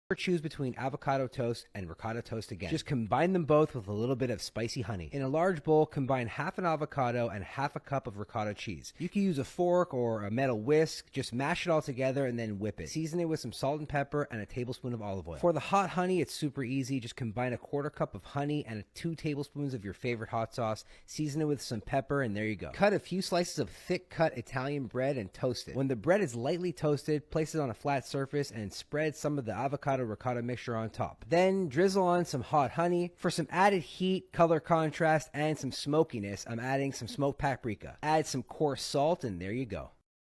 Or choose between avocado toast and ricotta toast again. Just combine them both with a little bit of spicy honey. In a large bowl, combine half an avocado and half a cup of ricotta cheese. You can use a fork or a metal whisk. Just mash it all together and then whip it. Season it with some salt and pepper and a tablespoon of olive oil. For the hot honey, it's super easy. Just combine a quarter cup of honey and 2 tablespoons of your favorite hot sauce. Season it with some pepper and there you go. Cut a few slices of thick cut Italian bread and toast it. When the bread is lightly toasted, place it on a flat surface and spread some of the avocado ricotta mixture on top. Then drizzle on some hot honey. For some added heat, color contrast, and some smokiness, I'm adding some smoked paprika. Add some coarse salt and there you go.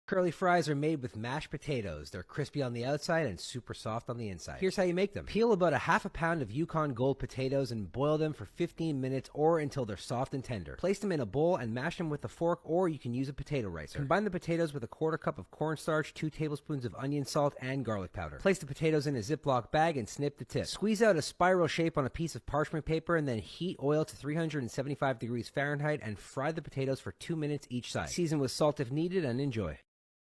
Curly fries are made with mashed potatoes. They're crispy on the outside and super soft on the inside. Here's how you make them. Peel about a half a pound of Yukon Gold potatoes and boil them for 15 minutes or until they're soft and tender. Place them in a bowl and mash them with a fork, or you can use a potato ricer. Combine the potatoes with a quarter cup of cornstarch, 2 tablespoons of onion salt, and garlic powder. Place the potatoes in a Ziploc bag and snip the tip. Squeeze out a spiral shape on a piece of parchment paper and then heat oil to 375 degrees Fahrenheit and fry the potatoes for 2 minutes each side. Season with salt if needed and enjoy.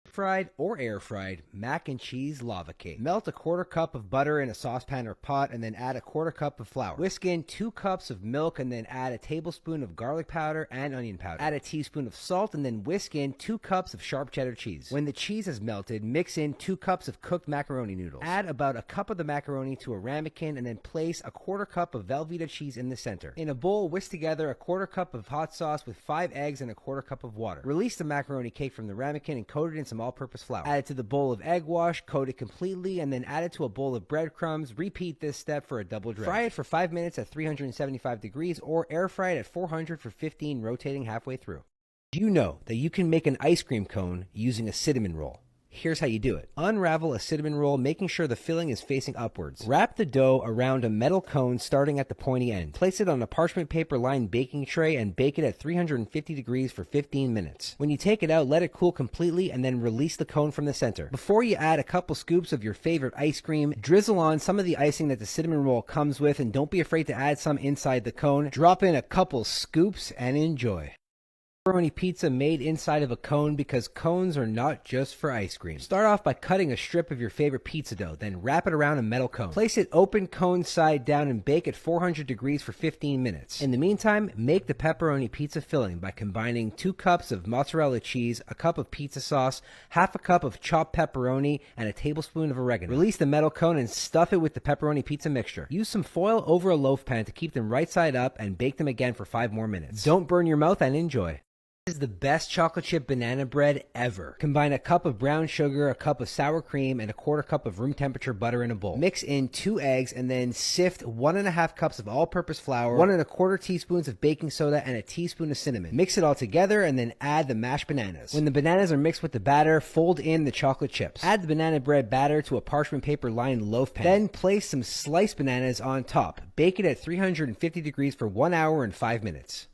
Fried or air fried mac and cheese lava cake. Melt a quarter cup of butter in a saucepan or pot and then add a quarter cup of flour. Whisk in 2 cups of milk and then add a tablespoon of garlic powder and onion powder. Add a teaspoon of salt and then whisk in 2 cups of sharp cheddar cheese. When the cheese has melted, mix in 2 cups of cooked macaroni noodles. Add about a cup of the macaroni to a ramekin and then place a quarter cup of Velveeta cheese in the center. In a bowl, whisk together a quarter cup of hot sauce with 5 eggs and a quarter cup of water. Release the macaroni cake from the ramekin and coat it in some all-purpose flour. Add it to the bowl of egg wash, coat it completely, and then add it to a bowl of breadcrumbs. Repeat this step for a double dredge. Fry it for 5 minutes at 375 degrees or air fry it at 400 for 15, rotating halfway through. Do you know that you can make an ice cream cone using a cinnamon roll? Here's how you do it. Unravel a cinnamon roll, making sure the filling is facing upwards. Wrap the dough around a metal cone starting at the pointy end. Place it on a parchment paper lined baking tray and bake it at 350 degrees for 15 minutes. When you take it out, let it cool completely and then release the cone from the center. Before you add a couple scoops of your favorite ice cream, drizzle on some of the icing that the cinnamon roll comes with and don't be afraid to add some inside the cone. Drop in a couple scoops and enjoy. Pepperoni pizza made inside of a cone, because cones are not just for ice cream. Start off by cutting a strip of your favorite pizza dough, then wrap it around a metal cone. Place it open cone side down and bake at 400 degrees for 15 minutes. In the meantime, make the pepperoni pizza filling by combining 2 cups of mozzarella cheese, a cup of pizza sauce, half a cup of chopped pepperoni, and a tablespoon of oregano. Release the metal cone and stuff it with the pepperoni pizza mixture. Use some foil over a loaf pan to keep them right side up and bake them again for 5 more minutes. Don't burn your mouth and enjoy. This is the best chocolate chip banana bread ever. Combine a cup of brown sugar, a cup of sour cream, and a quarter cup of room temperature butter in a bowl. Mix in 2 eggs and then sift 1.5 cups of all-purpose flour, 1.25 teaspoons of baking soda, and a teaspoon of cinnamon. Mix it all together and then add the mashed bananas. When the bananas are mixed with the batter, fold in the chocolate chips. Add the banana bread batter to a parchment paper lined loaf pan. Then place some sliced bananas on top. Bake it at 350 degrees for 1 hour and 5 minutes.